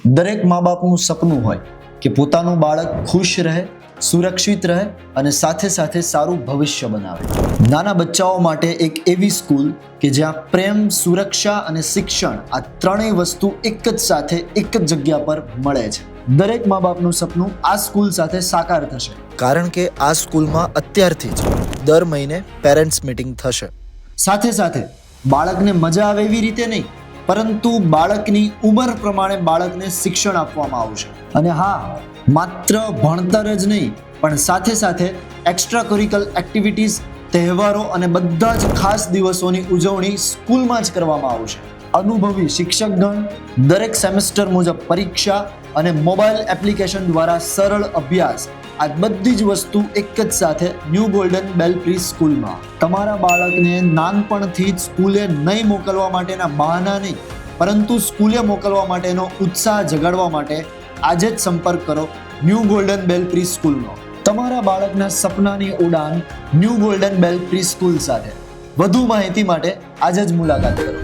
દરેક મા બાપનું સપનું હોય કે પોતાનું બાળક ખુશ રહે, સુરક્ષિત રહે અને સાથે સાથે સારું ભવિષ્ય બનાવે. નાના બચ્ચાઓ માટે એક એવી સ્કૂલ કે જ્યાં પ્રેમ, સુરક્ષા અને શિક્ષણ આ ત્રણેય વસ્તુ એક જ સાથે એક જ જગ્યા પર મળે છે. દરેક મા બાપનું સપનું આ સ્કૂલ સાથે સાકાર થશે, કારણ કે આ સ્કૂલમાં અત્યારથી જ દર મહિને પેરેન્ટ્સ મીટિંગ થશે. સાથે સાથે બાળકને મજા આવે એવી રીતે નહીં, પરંતુ બાળકની ઉંમર પ્રમાણે બાળકને શિક્ષણ આપવામાં આવશે. અને હા, માત્ર ભણતર જ નહીં, પણ સાથે સાથે એક્સ્ટ્રા કરિક્યુલર એક્ટિવિટીઝ, તહેવારો અને બધા જ ખાસ દિવસોની ઉજવણી સ્કૂલમાં જ કરવામાં આવશે. અનુભવી શિક્ષકગણ, દરેક સેમેસ્ટર મુજબ પરીક્ષા અને મોબાઈલ એપ્લિકેશન દ્વારા સરળ અભ્યાસ, આ બધી જ વસ્તુ એક જ સાથે ન્યૂ ગોલ્ડન બેલ પ્રી સ્કૂલમાં. તમારા બાળકને નાનપણથી જ સ્કૂલે નહીં મોકલવા માટેના બહાના નહીં, પરંતુ સ્કૂલે મોકલવા માટેનો ઉત્સાહ જગાડવા માટે આજે જ સંપર્ક કરો ન્યૂ ગોલ્ડન બેલ પ્રી સ્કૂલનો. તમારા બાળકના સપનાની ઉડાન ન્યૂ ગોલ્ડન બેલ પ્રી સ્કૂલ સાથે. વધુ માહિતી માટે આજે જ મુલાકાત કરો.